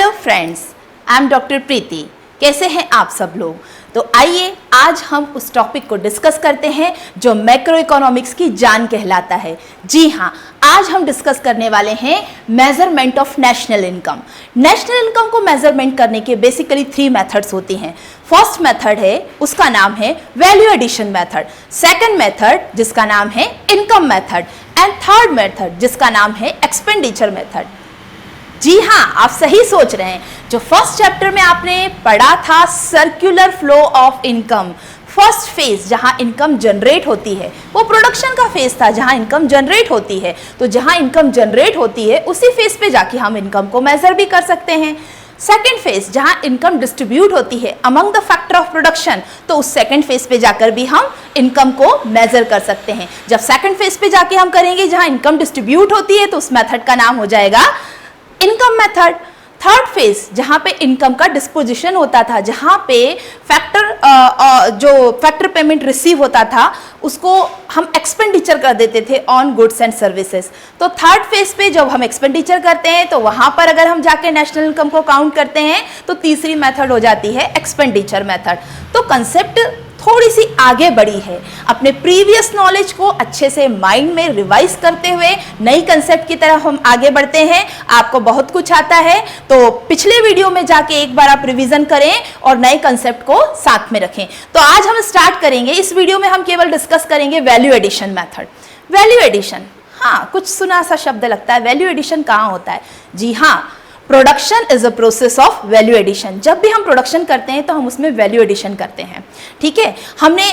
Hello friends, I am doctor Preeti. कैसे हैं आप सब लोग? तो आइए आज हम उस टॉपिक को डिस्कस करते हैं जो मैक्रो इकोनॉमिक्स की जान कहलाता है। जी हाँ, आज हम डिस्कस करने वाले हैं measurement of national income. National income को मेजरमेंट करने के बेसिकली 3 मेथड्स होती हैं। फर्स्ट मेथड है, उसका नाम है value addition method. Second method जिसका नाम है income method and third method जिसका नाम है एक्सपेंडिचर मेथड। जी हाँ, आप सही सोच रहे हैं। जो फर्स्ट चैप्टर में आपने पढ़ा था circular flow of income, first phase जहां इनकम जनरेट होती है वो प्रोडक्शन का फेज था, जहां इनकम जनरेट होती है। तो जहां इनकम जनरेट होती है उसी फेज पे जाके हम इनकम को मेजर भी कर सकते हैं। सेकेंड फेज जहां इनकम डिस्ट्रीब्यूट होती है among the factor of production, तो उस सेकेंड फेज पे जाकर भी हम इनकम को मेजर कर सकते हैं। जब सेकेंड फेज पे जाके हम करेंगे जहां इनकम डिस्ट्रीब्यूट होती है तो उस मेथड का नाम हो जाएगा इनकम मेथड। थर्ड फेज जहां पे इनकम का डिस्पोजिशन होता था, जहां पे फैक्टर पेमेंट रिसीव होता था उसको हम एक्सपेंडिचर कर देते थे ऑन गुड्स एंड सर्विसेज। तो थर्ड फेज पे जब हम एक्सपेंडिचर करते हैं तो वहां पर अगर हम जाके नेशनल इनकम को काउंट करते हैं तो तीसरी मेथड हो जाती है एक्सपेंडिचर मेथड। तो कंसेप्ट थोड़ी सी आगे बढ़ी है। अपने प्रीवियस नॉलेज को अच्छे से माइंड में रिवाइज करते हुए नई कंसेप्ट की तरफ हम आगे बढ़ते हैं। आपको बहुत कुछ आता है तो पिछले वीडियो में जाके एक बार आप रिवीजन करें और नए कंसेप्ट को साथ में रखें। तो आज हम स्टार्ट करेंगे, इस वीडियो में हम केवल डिस्कस करेंगे value addition method. Value addition, हाँ कुछ सुना सा शब्द लगता है। वैल्यू एडिशन कहाँ होता है? जी हाँ, production is a process of value addition. जब भी हम प्रोडक्शन करते हैं तो हम उसमें वैल्यू एडिशन करते हैं। ठीक है, हमने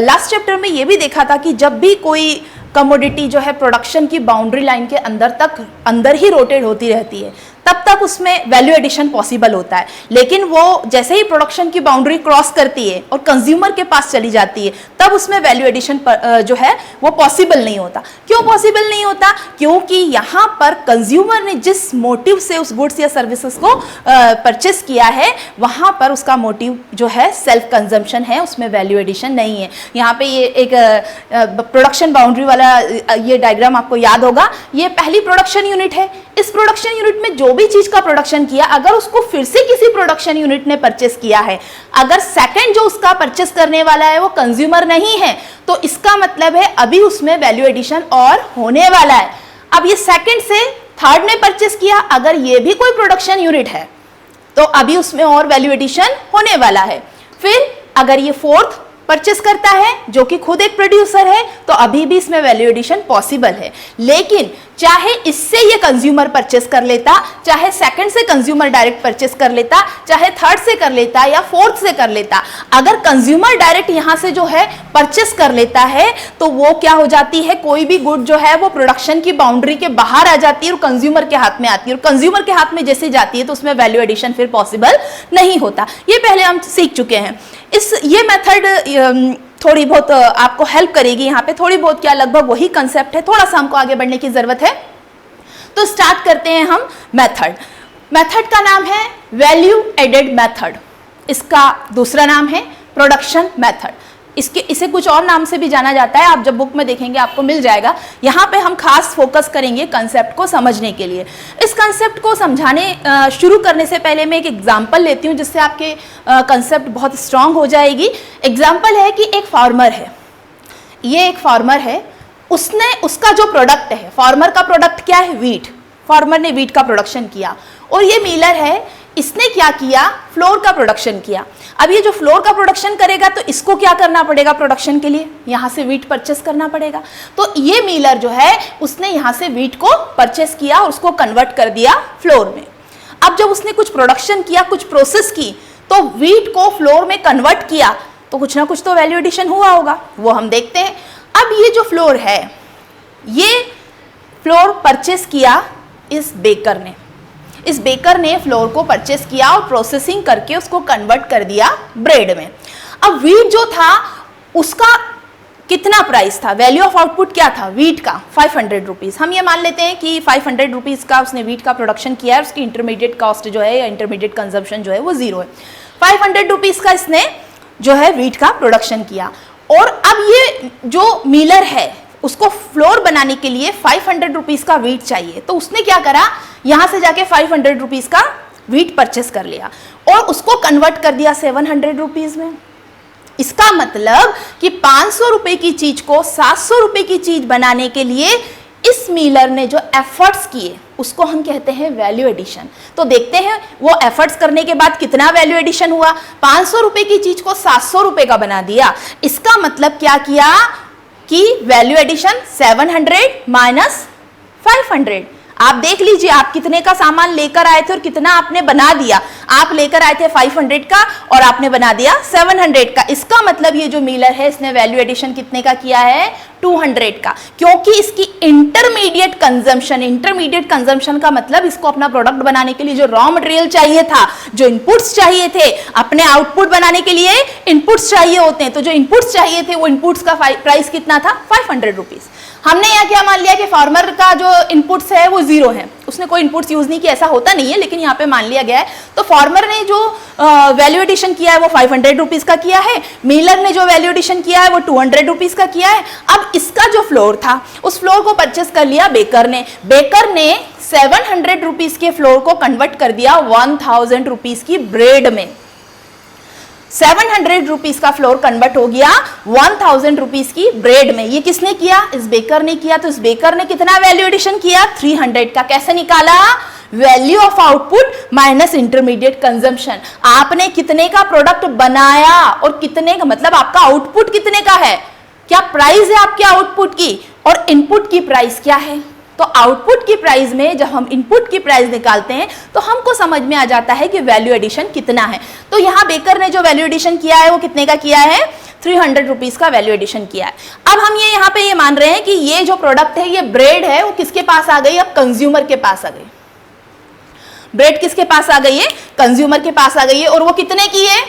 लास्ट चैप्टर में ये भी देखा था कि जब भी कोई कमोडिटी जो है प्रोडक्शन की बाउंड्री लाइन के अंदर ही रोटेट होती रहती है तब तक उसमें वैल्यू एडिशन पॉसिबल होता है। लेकिन वो जैसे ही प्रोडक्शन की बाउंड्री क्रॉस करती है और कंज्यूमर के पास चली जाती है तब उसमें वैल्यू एडिशन जो है वो पॉसिबल नहीं होता। क्यों पॉसिबल नहीं होता? क्योंकि यहाँ पर कंज्यूमर ने जिस मोटिव से उस गुड्स या सर्विसेज को परचेस किया है वहाँ पर उसका मोटिव जो है सेल्फ कंजम्पशन है, उसमें वैल्यू एडिशन नहीं है। यहाँ पे ये एक प्रोडक्शन बाउंड्री वाला ये डायग्राम आपको याद होगा। ये पहली प्रोडक्शन यूनिट है। इस प्रोडक्शन यूनिट में जो भी चीज का प्रोडक्शन किया, अगर उसको फिर से किसी प्रोडक्शन यूनिट ने परचेस किया है, अगर सेकंड जो उसका परचेस करने वाला है वो कंज्यूमर नहीं है, तो इसका मतलब है अभी उसमें वैल्यू एडिशन और होने वाला है। अब ये सेकंड से थर्ड ने परचेस किया, अगर ये भी कोई प्रोडक्शन यूनिट है तो अभी उसमें और वैल्यू एडिशन होने वाला है। फिर अगर ये फोर्थ परचेस करता है जो कि खुद एक प्रोड्यूसर है तो अभी भी इसमें वैल्यू एडिशन पॉसिबल है। लेकिन चाहे इससे ये कंज्यूमर परचेस कर लेता, चाहे सेकंड से कंज्यूमर डायरेक्ट परचेस कर लेता, चाहे थर्ड से कर लेता या फोर्थ से कर लेता, अगर कंज्यूमर डायरेक्ट यहां से जो है परचेस कर लेता है तो वो क्या हो जाती है, कोई भी गुड जो है वो प्रोडक्शन की बाउंड्री के बाहर आ जाती है और कंज्यूमर के हाथ में आती है। और कंज्यूमर के हाथ में जैसे जाती है तो उसमें वैल्यू एडिशन फिर पॉसिबल नहीं होता। ये पहले हम सीख चुके हैं। ये मेथड थोड़ी बहुत आपको हेल्प करेगी। यहाँ पे थोड़ी बहुत क्या, लगभग वही कंसेप्ट है, थोड़ा सा हमको आगे बढ़ने की जरूरत है। तो स्टार्ट करते हैं हम मेथड का नाम है वैल्यू एडेड मेथड। इसका दूसरा नाम है प्रोडक्शन मेथड। इसे कुछ और नाम से भी जाना जाता है, आप जब बुक में देखेंगे आपको मिल जाएगा। यहाँ पे हम खास फोकस करेंगे कंसेप्ट को समझने के लिए। इस कंसेप्ट को समझाने शुरू करने से पहले मैं एक एग्जांपल लेती हूँ जिससे आपके कंसेप्ट बहुत स्ट्रांग हो जाएगी। एग्जांपल है कि एक फार्मर है, ये एक फार्मर है, उसका जो प्रोडक्ट है, फार्मर का प्रोडक्ट क्या है? वीट। फार्मर ने वीट का प्रोडक्शन किया और ये मिलर है, इसने क्या किया? फ्लोर का प्रोडक्शन किया। अब ये जो फ्लोर का प्रोडक्शन करेगा तो इसको क्या करना पड़ेगा प्रोडक्शन के लिए? यहाँ से वीट परचेस करना पड़ेगा। तो ये मिलर जो है उसने यहाँ से वीट को परचेस किया और उसको कन्वर्ट कर दिया फ्लोर में। अब जब उसने कुछ प्रोडक्शन किया, कुछ प्रोसेस की, तो वीट को फ्लोर में कन्वर्ट किया तो कुछ ना कुछ तो वैल्यू एडिशन हुआ होगा, वो हम देखते हैं। अब ये जो फ्लोर है, ये फ्लोर परचेस किया इस बेकर ने फ्लोर को परचेस किया और प्रोसेसिंग करके उसको कन्वर्ट कर दिया ब्रेड में। अब वीट जो था उसका कितना प्राइस था? वैल्यू ऑफ आउटपुट क्या था वीट का? 500 रुपीज़। हम ये मान लेते हैं कि 500 रुपीज़ का उसने वीट का प्रोडक्शन किया है, उसकी इंटरमीडिएट कॉस्ट जो है या इंटरमीडिएट कंजम्पशन जो है वो 0 है। 500 रुपीज़ का इसने जो है वीट का प्रोडक्शन किया और अब ये जो मिलर है उसको फ्लोर बनाने के लिए 500 रुपीज़ का वीट चाहिए। तो उसने क्या करा, यहाँ से जाके 500 रुपीज़ का व्हीट परचेस कर लिया और उसको कन्वर्ट कर दिया 700 रुपीज में। इसका मतलब कि 500 रुपए की चीज को 700 रुपए की चीज बनाने के लिए इस मिलर ने जो एफर्ट्स किए उसको हम कहते हैं वैल्यू एडिशन। तो देखते हैं वो एफर्ट्स करने के बाद कितना वैल्यू एडिशन हुआ। 500 रुपए की चीज को 700 रुपए का बना दिया। इसका मतलब क्या किया कि वैल्यू एडिशन 700 माइनस 500। आप देख लीजिए आप कितने का सामान लेकर आए थे और कितना आपने बना दिया। आप लेकर आए थे 500 का और आपने बना दिया 700 का। इसका मतलब ये जो मिलर है इसने वैल्यू एडिशन कितने का किया है, 200 का, क्योंकि इसकी इंटरमीडिएट कंजम्पशन का मतलब इसको अपना प्रोडक्ट बनाने के लिए जो रॉ मटेरियल चाहिए था, जो इनपुट्स चाहिए थे, अपने आउटपुट बनाने के लिए इनपुट्स चाहिए होते हैं, तो जो इनपुट्स चाहिए थे वो इनपुट्स का प्राइस कितना था, 500 रुपीज। हमने यहाँ क्या मान लिया कि फार्मर का जो इनपुट्स है वो 0 है, उसने कोई इनपुट्स यूज नहीं किया, ऐसा होता नहीं है लेकिन यहाँ पे मान लिया गया है। तो फार्मर ने जो वैल्यू एडिशन किया है वो 500 रुपीज का किया है, मिलर ने जो वैल्यू एडिशन किया है वो 200 रुपीज का किया है। अब इसका जो फ्लोर था उस फ्लोर को परचेस कर लिया बेकर ने 700 रुपीज के फ्लोर को कन्वर्ट कर दिया 1000 रुपीज की ब्रेड में। 700 रुपीज का फ्लोर कन्वर्ट हो गया 1000 रुपीज की ब्रेड में। ये किसने किया, इस बेकर ने किया। तो इस बेकर ने कितना वैल्यू एडिशन किया, 300 का। कैसे निकाला, value of output minus intermediate consumption. आपने कितने का प्रोडक्ट बनाया और कितने का, मतलब आपका आउटपुट कितने का है, क्या प्राइस है आपके आउटपुट की और इनपुट की प्राइस क्या है। तो आउटपुट की प्राइस में जब हम इनपुट की प्राइस निकालते हैं तो हमको समझ में आ जाता है कि वैल्यू एडिशन कितना है। तो यहाँ बेकर ने जो वैल्यू एडिशन किया है वो कितने का किया है, 300 रुपीज का वैल्यू एडिशन किया है। अब हम ये यहाँ पे ये मान रहे हैं कि ये जो प्रोडक्ट है, ये ब्रेड है, वो किसके पास आ गई, अब कंज्यूमर के पास आ गई। ब्रेड किसके पास आ गई है, कंज्यूमर के पास आ गई है। और वो कितने की है,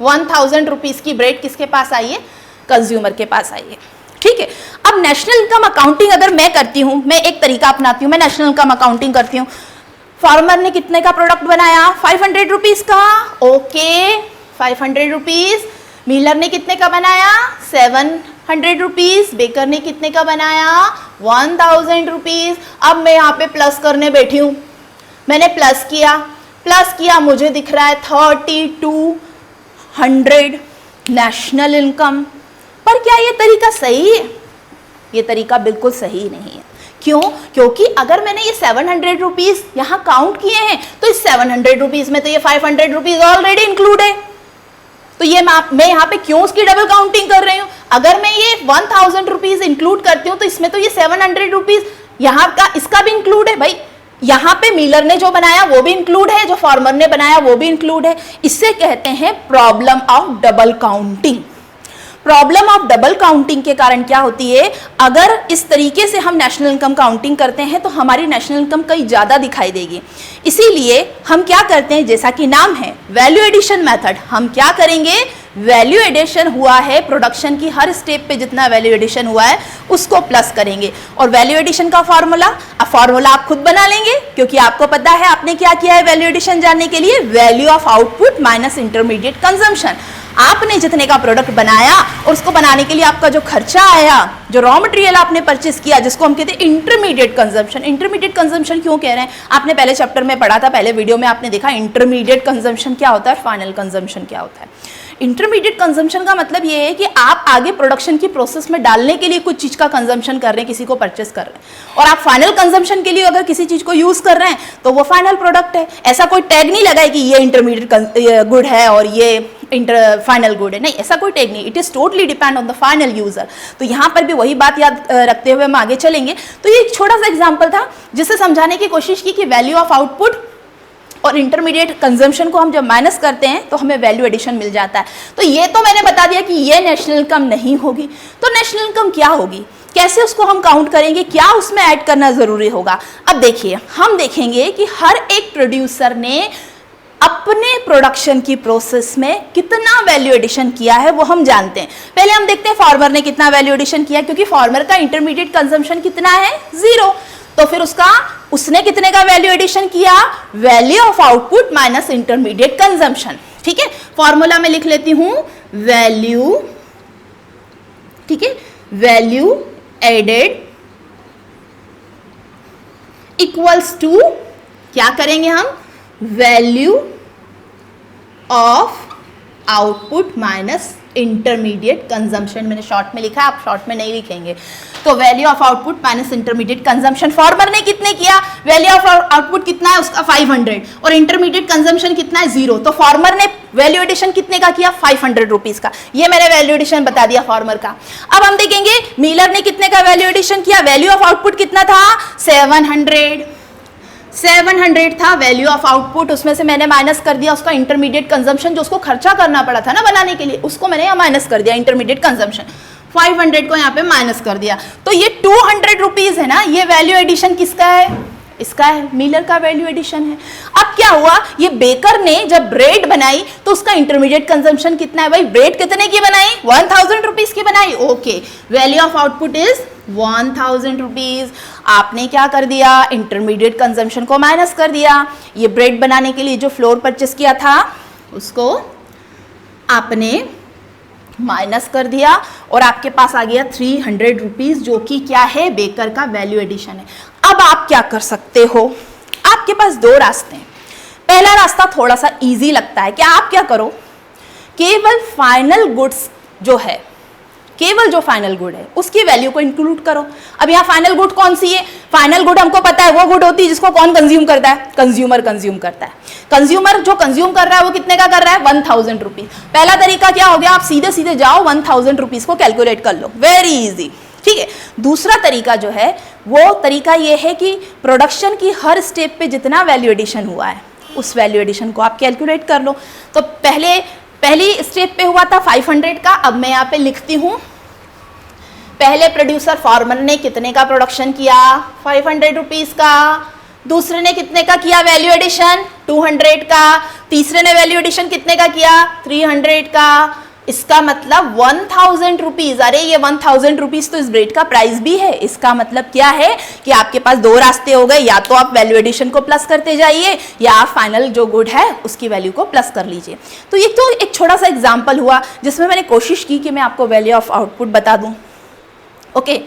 1000 रुपीज की ब्रेड किसके पास आई है, कंज्यूमर के पास आई है। ठीक है। अब नेशनल इनकम अकाउंटिंग अगर मैं करती हूं, मैं एक तरीका अपनाती हूं, मैं नेशनल इनकम अकाउंटिंग करती हूं। फार्मर ने कितने का प्रोडक्ट बनाया, 500 रुपीज का, ओके 500 रुपीज। मिलर ने कितने का बनाया, 700 रुपीज। बेकर ने कितने का बनाया, 1000 रुपीज। अब मैं यहाँ पे प्लस करने बैठी हूं, मैंने प्लस किया, मुझे दिख रहा है 3200 नेशनल इनकम। पर क्या ये तरीका सही है, ये तरीका बिल्कुल सही नहीं है। क्यों, क्योंकि अगर मैंने ये 700 रुपीज यहाँ काउंट किए हैं तो इस 700 रुपीज में तो ये 500 रुपीज ऑलरेडी इंक्लूड है। तो ये मैं यहाँ पे क्यों उसकी डबल काउंटिंग कर रही हूँ। अगर मैं ये 1000 रुपीज इंक्लूड करती हूँ तो इसमें तो ये 700 रुपीज यहाँ का इसका भी इंक्लूड है भाई। यहाँ पे मिलर ने जो बनाया वो भी इंक्लूड है, जो फार्मर ने बनाया वो भी इंक्लूड है। इससे कहते हैं problem of double counting. Problem of double counting के कारण क्या होती है, अगर इस तरीके से हम नेशनल इनकम काउंटिंग करते हैं तो हमारी नेशनल इनकम कहीं ज़्यादा दिखाई देगी। इसीलिए हम क्या करते हैं, जैसा कि नाम है वैल्यू एडिशन मेथड, हम क्या करेंगे, वैल्यू एडिशन हुआ है प्रोडक्शन की हर स्टेप पे जितना वैल्यू एडिशन हुआ है उसको प्लस करेंगे। और वैल्यू एडिशन का फॉर्मूला, अब फॉर्मूला आप खुद बना लेंगे क्योंकि आपको पता है आपने क्या किया है वैल्यू एडिशन जानने के लिए, value of output minus intermediate consumption. आपने जितने का प्रोडक्ट बनाया और उसको बनाने के लिए आपका जो खर्चा आया, जो रॉ मटेरियल आपने परचेस किया, जिसको हम कहते हैं इंटरमीडिएट कंजम्पशन। इंटरमीडिएट कंजम्पशन क्यों कह रहे हैं, आपने पहले चैप्टर में पढ़ा था, पहले वीडियो में आपने देखा इंटरमीडिएट कंजम्पशन क्या होता है, फाइनल कंजम्पशन क्या होता है। इंटरमीडिएट कंजम्पशन का मतलब ये है कि आप आगे प्रोडक्शन की प्रोसेस में डालने के लिए कुछ चीज का कंजम्पशन कर रहे हैं, किसी को परचेस कर रहे हैं, और आप फाइनल कंजम्पशन के लिए अगर किसी चीज को यूज कर रहे हैं तो वो फाइनल प्रोडक्ट है। ऐसा कोई टैग नहीं लगा है कि ये इंटरमीडिएट गुड है और ये फाइनल गुड है, नहीं, ऐसा कोई टैग नहीं। It is totally depend on the final user. तो यहाँ पर भी वही बात याद रखते हुए हम आगे चलेंगे। तो ये एक छोटा सा एग्जाम्पल था जिससे समझाने की कोशिश की कि वैल्यू ऑफ आउटपुट और इंटरमीडिएट कंजम्पशन को हम जब माइनस करते हैं तो हमें वैल्यू एडिशन मिल जाता है। तो ये तो मैंने बता दिया कि ये नेशनल इनकम नहीं होगी। तो नेशनल इनकम क्या होगी, कैसे उसको हम काउंट करेंगे, क्या उसमें ऐड करना जरूरी होगा। अब देखिए, हम देखेंगे कि हर एक प्रोड्यूसर ने अपने प्रोडक्शन की प्रोसेस में कितना वैल्यू एडिशन किया है वो हम जानते हैं। पहले हम देखते हैं फार्मर ने कितना वैल्यू एडिशन किया, क्योंकि फार्मर का इंटरमीडिएट कंजम्पशन कितना है, 0। तो फिर उसने कितने का वैल्यू एडिशन किया, value of output minus intermediate consumption. ठीक है, फॉर्मूला में लिख लेती हूं वैल्यू, ठीक है, वैल्यू एडेड इक्वल्स टू, क्या करेंगे हम, value of output minus intermediate consumption. मैंने शॉर्ट में लिखा है, आप शॉर्ट में नहीं लिखेंगे। तो value of output minus intermediate consumption. Farmer ने कितने किया, वैल्यू ऑफ आउटपुट कितना है उसका 500 और इंटरमीडिएट कंजम्पशन कितना है 0। तो फार्मर ने वैल्यू एडिशन कितने का किया, 500 रुपीज का। ये मैंने वैल्यू एडिशन बता दिया फार्मर का। अब हम देखेंगे मिलर ने कितने का वैल्यू एडिशन किया। वैल्यू ऑफ आउटपुट कितना था, 700 था वैल्यू ऑफ आउटपुट। उसमें से मैंने माइनस कर दिया उसका इंटरमीडिएट कंजम्पशन, जो उसको खर्चा करना पड़ा था ना बनाने के लिए, उसको मैंने यहाँ माइनस कर दिया इंटरमीडिएट कंजम्पशन। 500 को यहाँ पे माइनस कर दिया। तो ये 200 रुपीज है ना, ये वैल्यू एडिशन किसका है, इसका है, मिलर का वैल्यू एडिशन है। अब क्या हुआ, ये बेकर ने जब ब्रेड बनाई तो उसका इंटरमीडिएट कंजम्पशन कितना है, भाई ब्रेड कितने की बनाई, 1000 रुपीज की बनाई। Okay, value of output is 1000 rupees. आपने क्या कर दिया, इंटरमीडिएट कंजम्पशन को माइनस कर दिया। ये ब्रेड बनाने के लिए जो फ्लोर परचेस किया था उसको आपने माइनस कर दिया और आपके पास आ गया 300 रुपीज, जो कि क्या है, बेकर का वैल्यू एडिशन है। अब आप क्या कर सकते हो, आपके पास दो रास्ते हैं। पहला रास्ता थोड़ा सा इजी लगता है कि आप क्या करो, केवल फाइनल गुड्स जो है, केवल जो फाइनल गुड है उसकी वैल्यू को इंक्लूड करो। अब यहाँ फाइनल गुड कौन सी है, फाइनल गुड हमको पता है वो गुड होती है जिसको कौन कंज्यूम करता है, कंज्यूमर कंज्यूम करता है। कंज्यूमर जो कंज्यूम कर रहा है वो कितने का कर रहा है, 1000 रुपीज। पहला तरीका क्या हो गया, आप सीधे सीधे जाओ 1000 रुपीज को कैलकुलेट कर लो, वेरी इजी, ठीक है। दूसरा तरीका जो है वो तरीका ये है कि प्रोडक्शन की हर स्टेप पे जितना वैल्यू एडिशन हुआ है उस वैल्यू एडिशन को आप कैलकुलेट कर लो। तो पहली स्टेप पे हुआ था 500 का। अब मैं यहाँ पे लिखती हूँ, पहले प्रोड्यूसर फार्मर ने कितने का प्रोडक्शन किया, 500 रुपीज का। दूसरे ने कितने का किया वैल्यू एडिशन, 200 का। तीसरे ने वैल्यू एडिशन कितने का किया, 300 का। इसका मतलब 1000 रुपीज। अरे ये 1000 रुपीज तो इस ब्रेड का प्राइस भी है। इसका मतलब क्या है कि आपके पास दो रास्ते हो गए, या तो आप वैल्यू एडिशन को प्लस करते जाइए या आप फाइनल जो गुड है उसकी वैल्यू को प्लस कर लीजिए। तो ये तो एक छोटा सा एग्जाम्पल हुआ जिसमें मैंने कोशिश की कि मैं आपको वैल्यू ऑफ आउटपुट बता दूं, ओके,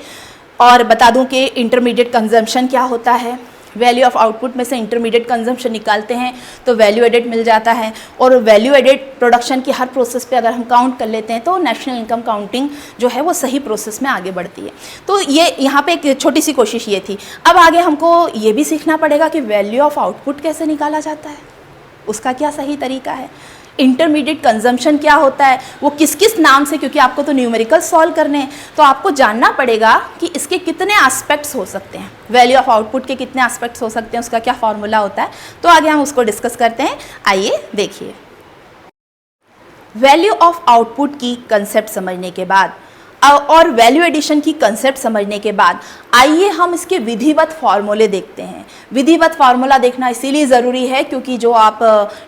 और बता दूं कि इंटरमीडिएट कंजम्पशन क्या होता है। वैल्यू ऑफ आउटपुट में से इंटरमीडिएट कंजम्पशन निकालते हैं तो वैल्यू एडेड मिल जाता है, और वैल्यू एडेड प्रोडक्शन की हर प्रोसेस पे अगर हम काउंट कर लेते हैं तो नेशनल इनकम काउंटिंग जो है वो सही प्रोसेस में आगे बढ़ती है। तो ये यहाँ पे एक छोटी सी कोशिश ये थी। अब आगे हमको ये भी सीखना पड़ेगा कि वैल्यू ऑफ आउटपुट कैसे निकाला जाता है, उसका क्या सही तरीका है, इंटरमीडिएट कंजम्पशन क्या होता है, वो किस किस नाम से, क्योंकि आपको तो न्यूमेरिकल सॉल्व करने हैं तो आपको जानना पड़ेगा कि इसके कितने एस्पेक्ट्स हो सकते हैं, वैल्यू ऑफ आउटपुट के कितने एस्पेक्ट्स हो सकते हैं, उसका क्या फॉर्मूला होता है। तो आगे हम उसको डिस्कस करते हैं। आइए देखिए, वैल्यू ऑफ आउटपुट की कंसेप्ट समझने के बाद और वैल्यू एडिशन की कंसेप्ट समझने के बाद आइए हम इसके विधिवत फार्मूले देखते हैं। विधिवत फार्मूला देखना इसीलिए ज़रूरी है क्योंकि जो आप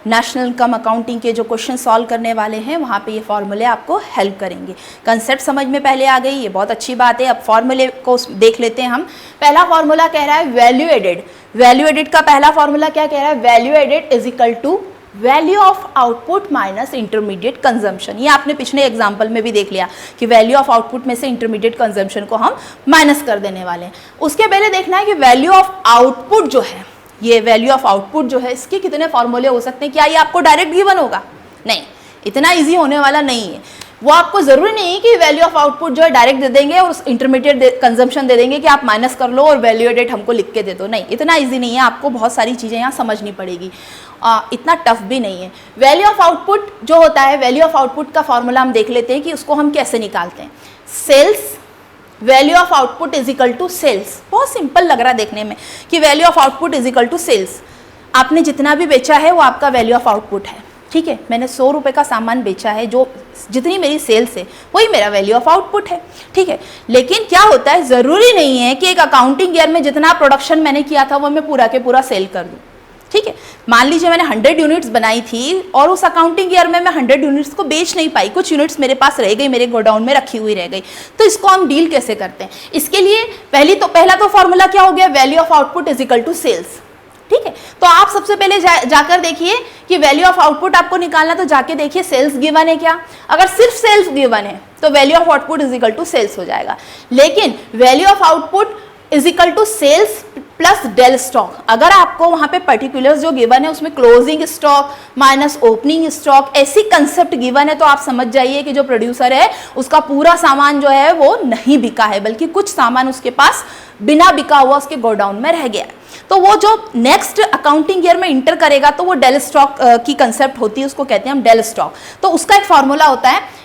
नेशनल इनकम अकाउंटिंग के जो क्वेश्चन सॉल्व करने वाले हैं वहाँ पे ये फार्मूले आपको हेल्प करेंगे। कंसेप्ट समझ में पहले आ गई, ये बहुत अच्छी बात है। अब फार्मूले को देख लेते हैं हम। पहला फार्मूला कह रहा है वैल्यू एडेड। वैल्यू एडेड का पहला फार्मूला क्या कह रहा है, value added is equal to value of output minus intermediate consumption. ये आपने पिछले एग्जाम्पल में भी देख लिया कि वैल्यू ऑफ आउटपुट में से इंटरमीडिएट कंजम्पशन को हम माइनस कर देने वाले हैं। उसके पहले देखना है कि वैल्यू ऑफ आउटपुट जो है, ये वैल्यू ऑफ आउटपुट जो है इसके कितने फॉर्मूले हो सकते हैं। क्या ये आपको डायरेक्ट गिवन होगा? नहीं, इतना ईजी होने वाला नहीं है। वो आपको जरूरी नहीं है कि वैल्यू ऑफ आउटपुट जो है डायरेक्ट दे देंगे और इंटरमीडिएट कंजम्पशन दे देंगे कि आप माइनस कर लो और वैल्यू एडेड हमको लिख के दे दो। नहीं, इतना इजी नहीं है, आपको बहुत सारी चीज़ें यहाँ समझनी पड़ेगी। इतना टफ भी नहीं है। वैल्यू ऑफ आउटपुट जो होता है, वैल्यू ऑफ आउटपुट का फॉर्मूला हम देख लेते हैं कि उसको हम कैसे निकालते हैं। Sales, value of output is equal to sales. बहुत सिंपल लग रहा है देखने में कि value of output is equal to sales. आपने जितना भी बेचा है वो आपका वैल्यू ऑफ आउटपुट है, ठीक है। मैंने 100 रुपये का सामान बेचा है, जो जितनी मेरी सेल्स है वही मेरा वैल्यू ऑफ आउटपुट है, ठीक है। लेकिन क्या होता है, ज़रूरी नहीं है कि एक अकाउंटिंग ईयर में जितना प्रोडक्शन मैंने किया था वो मैं पूरा के पूरा सेल कर दूँ, ठीक है। मान लीजिए मैंने 100 यूनिट्स बनाई थी और उस अकाउंटिंग ईयर में मैं 100 यूनिट्स को बेच नहीं पाई, कुछ यूनिट्स मेरे पास रह गई, मेरे गोडाउन में रखी हुई रह गई। तो इसको हम डील कैसे करते हैं? इसके लिए पहला तो फॉर्मूला क्या हो गया, value of output is equal to sales, ठीक है। तो आप सबसे पहले जाकर देखिए कि वैल्यू ऑफ आउटपुट आपको निकालना, तो जाके देखिए सेल्स गिवन है क्या। अगर सिर्फ सेल्स गिवन है तो value of output is equal to sales हो जाएगा। लेकिन value of output is equal to sales plus del stock. अगर आपको वहां पे पर्टिकुलर्स जो गिवन है उसमें closing stock minus opening stock ऐसी कंसेप्ट गिवन है तो आप समझ जाइए कि जो प्रोड्यूसर है उसका पूरा सामान जो है वो नहीं बिका है, बल्कि कुछ सामान उसके पास बिना बिका हुआ उसके गोडाउन में रह गया है। तो वो जो नेक्स्ट अकाउंटिंग ईयर में इंटर करेगा तो वो डेल स्टॉक की कंसेप्ट होती है, उसको कहते हैं हम डेल स्टॉक। तो उसका एक फॉर्मूला होता है,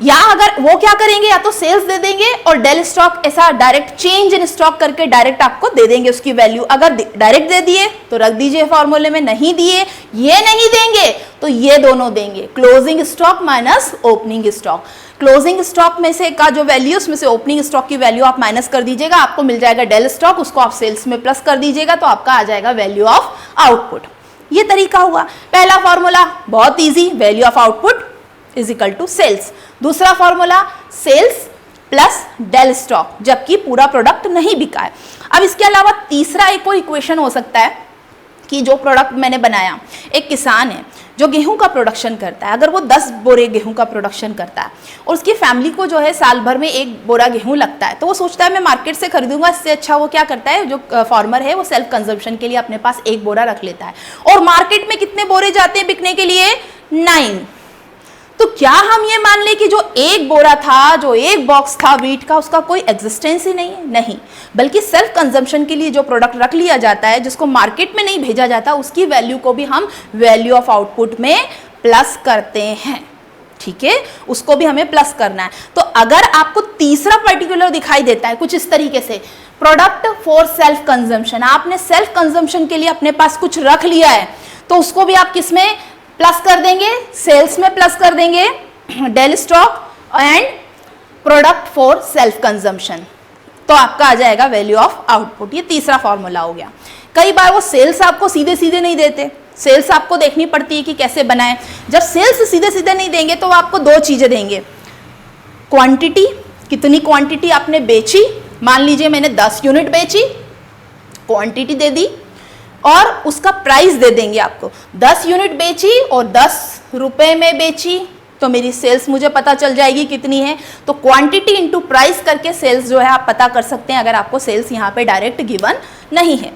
या अगर वो क्या करेंगे या तो सेल्स दे देंगे और डेल स्टॉक ऐसा डायरेक्ट चेंज इन स्टॉक करके डायरेक्ट आपको दे देंगे उसकी वैल्यू। अगर डायरेक्ट दे दिए तो रख दीजिए फॉर्मूले में, नहीं दिए ये नहीं देंगे तो ये दोनों देंगे, closing stock minus opening stock. Closing stock में से का जो वैल्यू उसमें से ओपनिंग स्टॉक की वैल्यू आप माइनस कर दीजिएगा, आपको मिल जाएगा डेल स्टॉक, उसको आप सेल्स में प्लस कर दीजिएगा तो आपका आ जाएगा वैल्यू ऑफ आउटपुट। ये तरीका हुआ पहला फॉर्मूला, बहुत easy, value of output is equal to sales. दूसरा formula sales plus del stock, जबकि पूरा प्रोडक्ट नहीं बिका है। अब इसके अलावा तीसरा एक और इक्वेशन हो सकता है कि जो प्रोडक्ट मैंने बनाया, एक किसान है जो गेहूं का प्रोडक्शन करता है, अगर वो 10 बोरे गेहूं का प्रोडक्शन करता है और उसकी फैमिली को जो है साल भर में 1 बोरा गेहूं लगता है, तो वो सोचता है मैं मार्केट से खरीदूंगा, इससे अच्छा वो क्या करता है, जो फार्मर है वो सेल्फ कंजम्पशन के लिए अपने पास 1 बोरा रख लेता है। और मार्केट में कितने बोरे जाते हैं बिकने के लिए? 9। तो क्या हम ये मान लें कि जो 1 बोरा था, जो 1 बॉक्स था वीट का, उसका कोई एग्जिस्टेंस ही नहीं है? नहीं, बल्कि सेल्फ कंजम्पशन के लिए जो प्रोडक्ट रख लिया जाता है, जिसको मार्केट में नहीं भेजा जाता, उसकी वैल्यू को भी हम वैल्यू ऑफ आउटपुट में प्लस करते हैं। ठीक है, उसको भी हमें प्लस करना है। तो अगर आपको तीसरा पर्टिकुलर दिखाई देता है कुछ इस तरीके से, प्रोडक्ट फॉर सेल्फ कंजम्पशन, आपने सेल्फ कंजम्पशन के लिए अपने पास कुछ रख लिया है, तो उसको भी आप किस में प्लस कर देंगे? सेल्स में प्लस कर देंगे, del stock and product for self consumption, तो आपका आ जाएगा वैल्यू ऑफ आउटपुट। ये तीसरा फॉर्मूला हो गया। कई बार वो सेल्स आपको सीधे सीधे नहीं देते, सेल्स आपको देखनी पड़ती है कि कैसे बनाएं। जब सेल्स सीधे सीधे नहीं देंगे तो वो आपको 2 चीजें देंगे, क्वांटिटी, कितनी क्वांटिटी आपने बेची, मान लीजिए मैंने 10 यूनिट बेची, क्वांटिटी दे दी, और उसका प्राइस दे देंगे आपको। 10 यूनिट बेची और 10 रुपए में बेची तो मेरी सेल्स मुझे पता चल जाएगी कितनी है। तो क्वांटिटी इंटू प्राइस करके सेल्स जो है आप पता कर सकते हैं, अगर आपको सेल्स यहाँ पे डायरेक्ट गिवन नहीं है।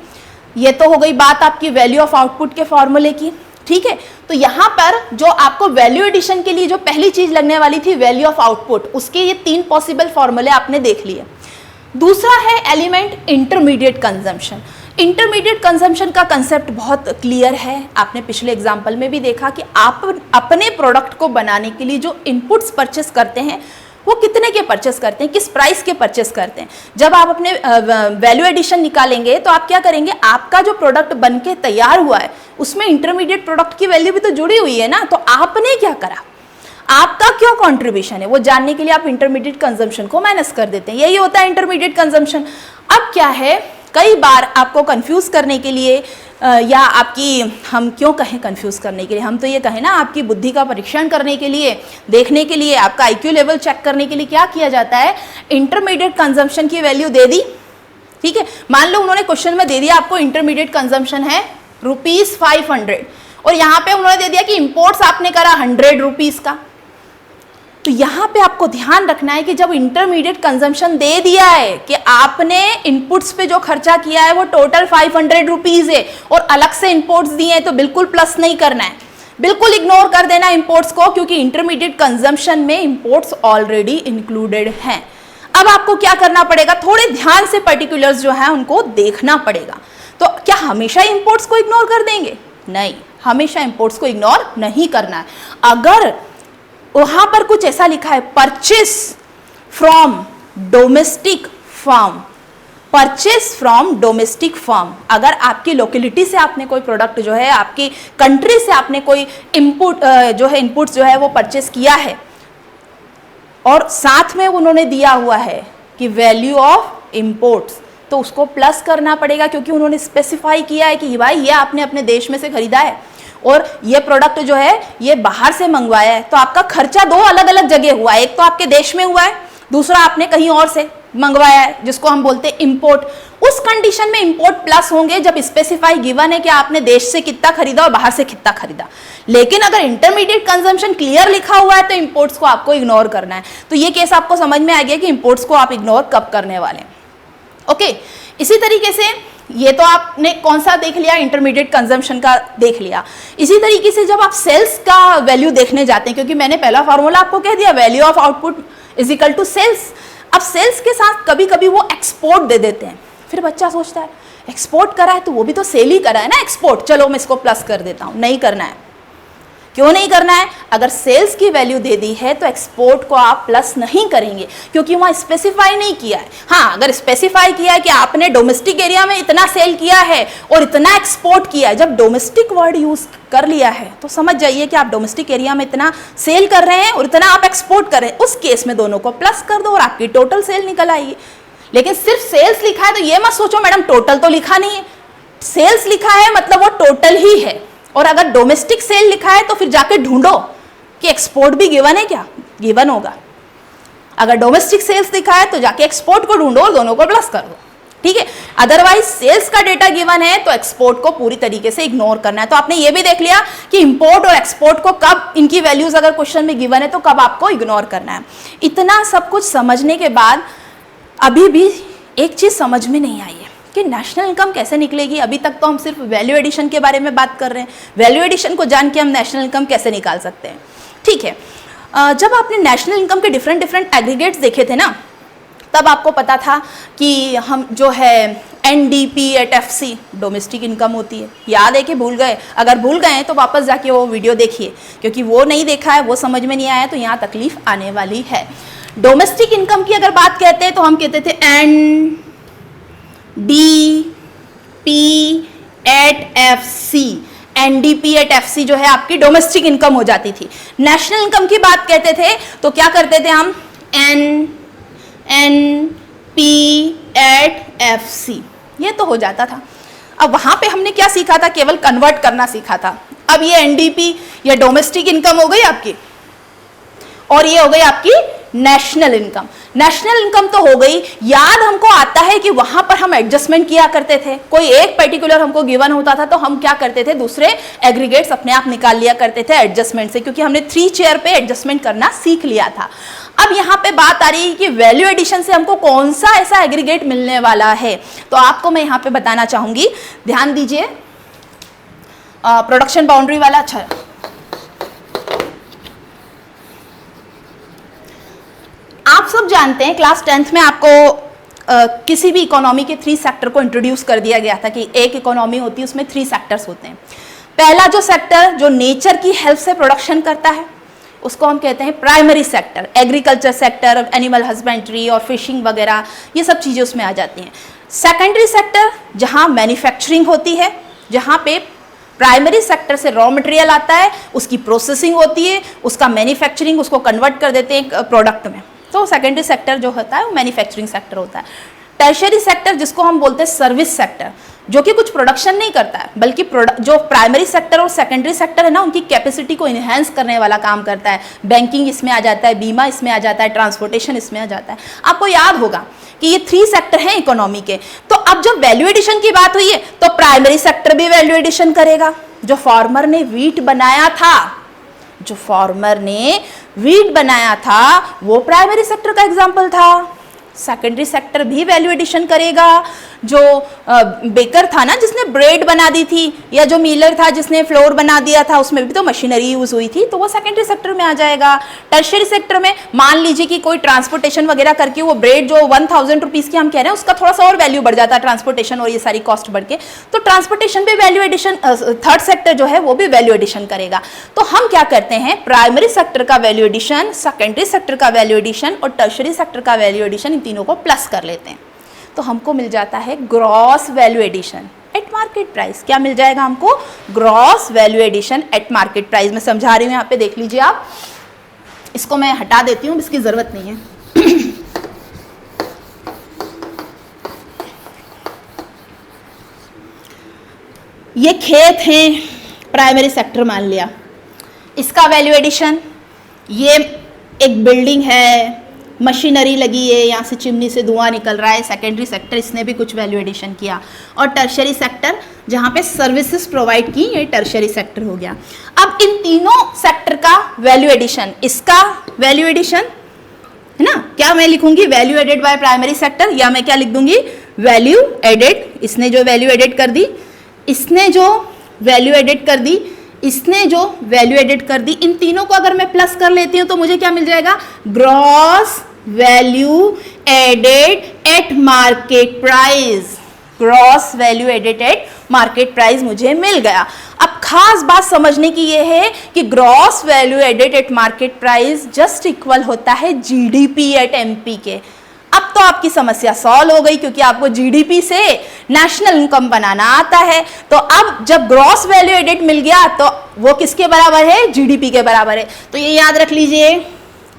ये तो हो गई बात आपकी वैल्यू ऑफ आउटपुट के फॉर्मूले की। ठीक है, तो यहाँ पर जो आपको वैल्यू एडिशन के लिए जो पहली चीज लगने वाली थी वैल्यू ऑफ आउटपुट, उसके ये 3 पॉसिबल फॉर्मूले आपने देख लिए। दूसरा है element intermediate consumption. Intermediate consumption का कंसेप्ट बहुत क्लियर है, आपने पिछले एग्जाम्पल में भी देखा कि आप अपने प्रोडक्ट को बनाने के लिए जो इनपुट्स परचेस करते हैं वो कितने के परचेस करते हैं, किस प्राइस के परचेस करते हैं। जब आप अपने वैल्यू एडिशन निकालेंगे तो आप क्या करेंगे, आपका जो प्रोडक्ट बन के तैयार हुआ है उसमें इंटरमीडिएट प्रोडक्ट की वैल्यू भी तो जुड़ी हुई है ना, तो आपने क्या करा, आपका क्यों कंट्रीब्यूशन है, वो जानने के लिए आप इंटरमीडिएट कंजम्पशन को माइनस कर देते हैं। यही होता है इंटरमीडिएट कंजम्पशन। अब क्या है, कई बार आपको कंफ्यूज करने के लिए या आपकी, हम क्यों कहें कंफ्यूज करने के लिए, हम तो ये कहें ना आपकी बुद्धि का परीक्षण करने के लिए, देखने के लिए, आपका आईक्यू लेवल चेक करने के लिए क्या किया जाता है, इंटरमीडिएट कंजम्पशन की वैल्यू दे दी। ठीक है, मान लो उन्होंने क्वेश्चन में दे दिया आपको इंटरमीडिएट कंजम्पशन है ₹500 और यहाँ पे उन्होंने दे दिया कि इंपोर्ट्स आपने करा 100 रुपीज का। तो यहाँ पे आपको ध्यान रखना है कि जब इंटरमीडिएट कंजम्पशन दे दिया है कि आपने इनपुट्स पे जो खर्चा किया है वो टोटल 500 रुपीज है और अलग से इंपोर्ट्स दिए हैं, तो बिल्कुल प्लस नहीं करना है, बिल्कुल इग्नोर कर देना इंपोर्ट्स को, क्योंकि इंटरमीडिएट कंजम्पशन में इंपोर्ट्स ऑलरेडी इंक्लूडेड हैं। अब आपको क्या करना पड़ेगा, थोड़े ध्यान से पर्टिकुलर्स जो है उनको देखना पड़ेगा। तो क्या हमेशा इंपोर्ट्स को इग्नोर कर देंगे? नहीं, हमेशा इंपोर्ट्स को इग्नोर नहीं करना है। अगर वहां पर कुछ ऐसा लिखा है purchase from domestic farm, purchase from domestic farm, अगर आपकी लोकेलिटी से आपने कोई प्रोडक्ट जो है, आपकी कंट्री से आपने कोई इनपुट जो है, इनपुट्स जो है वो परचेस किया है और साथ में उन्होंने दिया हुआ है कि वैल्यू ऑफ इंपोर्ट्स, तो उसको प्लस करना पड़ेगा, क्योंकि उन्होंने स्पेसिफाई किया है कि भाई ये आपने अपने देश में से खरीदा है और ये प्रोडक्ट जो है ये बाहर से मंगवाया है। तो आपका खर्चा 2 अलग अलग जगह हुआ है, एक तो आपके देश में हुआ है, दूसरा आपने कहीं और से मंगवाया है, जिसको हम बोलते हैं इंपोर्ट। उस कंडीशन में इंपोर्ट प्लस होंगे जब स्पेसिफाई गिवन है कि आपने देश से कितना खरीदा और बाहर से कितना खरीदा। लेकिन अगर इंटरमीडिएट कंजम्पशन क्लियर लिखा हुआ है तो इंपोर्ट्स को आपको इग्नोर करना है। तो ये केस आपको समझ में आ गया कि इंपोर्ट्स को आप इग्नोर कब करने वाले हैं। ओके, इसी तरीके से ये तो आपने कौन सा देख लिया, इंटरमीडिएट कंजम्पशन का देख लिया। इसी तरीके से जब आप सेल्स का वैल्यू देखने जाते हैं, क्योंकि मैंने पहला फॉर्मूला आपको कह दिया, value of output is equal to sales. अब सेल्स के साथ कभी कभी वो एक्सपोर्ट दे देते हैं, फिर बच्चा सोचता है एक्सपोर्ट करा है तो वो भी तो सेल ही करा है ना एक्सपोर्ट, चलो मैं इसको प्लस कर देता हूँ। नहीं करना है। क्यों नहीं करना है? अगर सेल्स की वैल्यू दे दी है तो एक्सपोर्ट को आप प्लस नहीं करेंगे, क्योंकि वहाँ स्पेसिफाई नहीं किया है। हाँ, अगर स्पेसिफाई किया है कि आपने डोमेस्टिक एरिया में इतना सेल किया है और इतना एक्सपोर्ट किया है, जब डोमेस्टिक वर्ड यूज कर लिया है तो समझ जाइए कि आप डोमेस्टिक एरिया में इतना सेल कर रहे हैं और इतना आप एक्सपोर्ट कर रहे हैं। उस केस में दोनों को प्लस कर दो और आपकी टोटल सेल निकल आएगी। लेकिन सिर्फ सेल्स लिखा है तो ये मत सोचो मैडम टोटल तो लिखा नहीं है। सेल्स लिखा है मतलब वो टोटल ही है, और अगर डोमेस्टिक सेल लिखा है तो फिर जाके ढूंढो कि एक्सपोर्ट भी गिवन है क्या, गिवन होगा। अगर डोमेस्टिक सेल्स लिखा है तो जाके एक्सपोर्ट को ढूंढो और दोनों को प्लस कर दो, ठीक है। अदरवाइज सेल्स का डेटा गिवन है तो एक्सपोर्ट को पूरी तरीके से इग्नोर करना है। तो आपने ये भी देख लिया कि इंपोर्ट और एक्सपोर्ट को कब, इनकी वैल्यूज अगर क्वेश्चन में गिवन है तो कब आपको इग्नोर करना है। इतना सब कुछ समझने के बाद अभी भी एक चीज समझ में नहीं आई है कि नेशनल इनकम कैसे निकलेगी। अभी तक तो हम सिर्फ वैल्यू एडिशन के बारे में बात कर रहे हैं। वैल्यू एडिशन को जान के हम नेशनल इनकम कैसे निकाल सकते हैं, ठीक है। जब आपने नेशनल इनकम के डिफरेंट एग्रीगेट्स देखे थे ना, तब आपको पता था कि हम जो है NDP@FC डोमेस्टिक इनकम होती है। याद है कि भूल गए? अगर भूल गए तो वापस जाके वो वीडियो देखिए, क्योंकि वो नहीं देखा है, वो समझ में नहीं आया तो यहाँ तकलीफ आने वाली है। डोमेस्टिक इनकम की अगर बात कहते हैं तो हम कहते थे NDP@FC। NDP@FC जो है आपकी डोमेस्टिक इनकम हो जाती थी। नेशनल इनकम की बात कहते थे तो क्या करते थे हम? NP@FC, ये तो हो जाता था। अब वहां पे हमने क्या सीखा था? केवल कन्वर्ट करना सीखा था। अब ये NDP या डोमेस्टिक इनकम हो गई आपकी, और ये हो गई आपकी नेशनल इनकम। नेशनल इनकम तो हो गई। याद हमको आता है कि वहां पर हम एडजस्टमेंट किया करते थे। कोई एक पर्टिकुलर हमको गिवन होता था तो हम क्या करते थे? दूसरे एग्रीगेट्स अपने आप निकाल लिया करते थे एडजस्टमेंट से, क्योंकि हमने 3 चेयर पे एडजस्टमेंट करना सीख लिया था। अब यहाँ पे बात आ रही है कि वैल्यू एडिशन से हमको कौन सा ऐसा एग्रीगेट मिलने वाला है। तो आपको मैं यहाँ पे बताना चाहूंगी, ध्यान दीजिए। प्रोडक्शन बाउंड्री वाला, अच्छा आप सब जानते हैं क्लास 10th में आपको किसी भी इकोनॉमी के 3 सेक्टर को इंट्रोड्यूस कर दिया गया था कि एक इकोनॉमी होती है उसमें 3 सेक्टर्स होते हैं। पहला जो सेक्टर जो नेचर की हेल्प से प्रोडक्शन करता है उसको हम कहते हैं primary sector. Agriculture sector, animal husbandry और फिशिंग वगैरह ये सब चीज़ें उसमें आ जाती हैं। सेकेंडरी सेक्टर जहाँ मैन्युफैक्चरिंग होती है, जहाँ पे प्राइमरी सेक्टर से रॉ मटेरियल आता है, उसकी प्रोसेसिंग होती है, उसका मैन्युफैक्चरिंग, उसको कन्वर्ट कर देते हैं प्रोडक्ट में। तो सेकेंडरी सेक्टर जो होता है वो मैन्युफैक्चरिंग सेक्टर होता है। टर्शियरी सेक्टर जिसको हम बोलते हैं सर्विस सेक्टर, जो कि कुछ प्रोडक्शन नहीं करता है बल्कि जो प्राइमरी सेक्टर और सेकेंडरी सेक्टर है ना, उनकी कैपेसिटी को इन्हेंस करने वाला काम करता है। बैंकिंग इसमें आ जाता है, बीमा इसमें आ जाता है, ट्रांसपोर्टेशन इसमें आ जाता है। आपको याद होगा कि ये 3 सेक्टर हैं इकोनॉमी के। तो अब जब वैल्यू एडिशन की बात हुई है तो प्राइमरी सेक्टर भी वैल्यू एडिशन करेगा। जो फार्मर ने वीट बनाया था, वो प्राइमरी सेक्टर का एग्जाम्पल था। सेकेंडरी सेक्टर भी वैल्यू एडिशन करेगा। जो बेकर था ना जिसने ब्रेड बना दी थी, या जो मिलर था जिसने फ्लोर बना दिया था, उसमें भी तो मशीनरी यूज हुई थी, तो वो सेकेंडरी सेक्टर में आ जाएगा। टर्शियरी सेक्टर में मान लीजिए कि कोई ट्रांसपोर्टेशन वगैरह करके वो ब्रेड जो 1000 रुपीज़ की हम कह रहे हैं उसका थोड़ा सा और वैल्यू बढ़ जाता है, ट्रांसपोर्टेशन और ये सारी कॉस्ट बढ़ के, तो ट्रांसपोर्टेशन भी वैल्यू एडिशन, थर्ड सेक्टर जो है वो भी वैल्यू एडिशन करेगा। तो हम क्या करते हैं? प्राइमरी सेक्टर का वैल्यू एडिशन, सेकेंडरी सेक्टर का वैल्यू एडिशन और टर्शियरी सेक्टर का वैल्यू एडिशन, इन तीनों को प्लस कर लेते हैं। तो हमको मिल जाता है gross value addition at market price. क्या मिल जाएगा हमको? Gross value addition at market price. मैं समझा रही हूँ, यहाँ पे देख लीजिए आप। इसको मैं हटा देती हूँ, इसकी जरूरत नहीं है। ये खेत है, प्राइमरी सेक्टर मान लिया, इसका वैल्यू एडिशन। ये एक बिल्डिंग है, मशीनरी लगी है, यहाँ से चिमनी से धुआं निकल रहा है, सेकेंडरी सेक्टर, इसने भी कुछ वैल्यू एडिशन किया। और टर्शियरी सेक्टर जहाँ पे सर्विसेज प्रोवाइड की, ये टर्शियरी सेक्टर हो गया। अब इन तीनों सेक्टर का वैल्यू एडिशन, इसका वैल्यू एडिशन है ना, क्या मैं लिखूंगी? Value added by primary sector, या मैं क्या लिख दूंगी? वैल्यू एडेड, इसने जो वैल्यू एडेड कर दी, इसने जो वैल्यू एडेड कर दी, इसने जो वैल्यू एडेड कर दी, इन तीनों को अगर मैं प्लस कर लेती हूं तो मुझे क्या मिल जाएगा, gross value added at market price. Gross value added at market price मुझे मिल गया। अब खास बात समझने की ये है कि gross value added at market price just equal होता है जीडीपी एट एमपी के। अब तो आपकी समस्या सॉल्व हो गई, क्योंकि आपको जीडीपी से नेशनल इनकम बनाना आता है। तो अब जब ग्रॉस वैल्यू एडेड मिल गया तो वो किसके बराबर है, जीडीपी के बराबर है। तो ये याद रख लीजिए,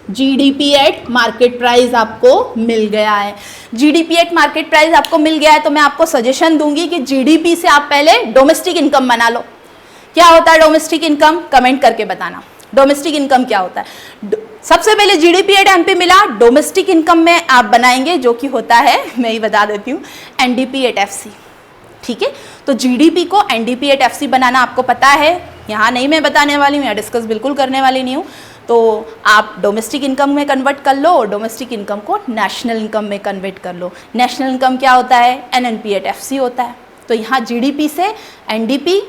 जीडीपी एट मार्केट प्राइस आपको मिल गया है। जीडीपी एट मार्केट प्राइस आपको मिल गया है तो मैं आपको सजेशन दूंगी कि जीडीपी से आप पहले डोमेस्टिक इनकम बना लो। क्या होता है डोमेस्टिक इनकम, कमेंट करके बताना। डोमेस्टिक इनकम क्या होता है? सबसे पहले जीडीपी एट एमपी मिला, डोमेस्टिक इनकम में आप बनाएंगे जो कि होता है, मैं ही बता देती हूँ, एनडीपी एट एफसी। ठीक है, तो जीडीपी को एनडीपी एट एफसी बनाना आपको पता है, यहाँ नहीं मैं बताने वाली हूँ, यहाँ डिस्कस बिल्कुल करने वाली नहीं हूँ। तो आप डोमेस्टिक इनकम में कन्वर्ट कर लो और डोमेस्टिक इनकम को नेशनल इनकम में कन्वर्ट कर लो। नेशनल इनकम क्या होता है, एनएनपी एट एफसी होता है। तो यहाँ जीडीपी से एनडीपी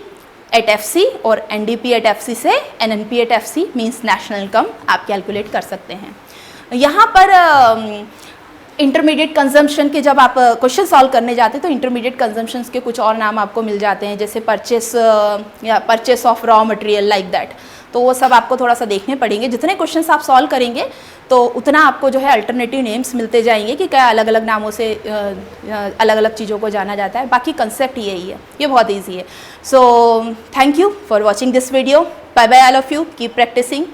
एट एफसी और एनडीपी एट एफसी से NNP at FC means national income आप कैलकुलेट कर सकते हैं। यहाँ पर इंटरमीडिएट कंजम्पशन के जब आप क्वेश्चन सॉल्व करने जाते हैं तो इंटरमीडिएट कंजम्पशंस के कुछ और नाम आपको मिल जाते हैं, जैसे परचेस या purchase of raw material like that. तो वो सब आपको थोड़ा सा देखने पड़ेंगे। जितने क्वेश्चंस आप सॉल्व करेंगे तो उतना आपको जो है अल्टरनेटिव नेम्स मिलते जाएंगे कि क्या अलग अलग नामों से अलग अलग चीज़ों को जाना जाता है। बाकी कंसेप्ट यही है, ये बहुत ईजी है। So thank you for watching this video. Bye bye all of you, keep practising.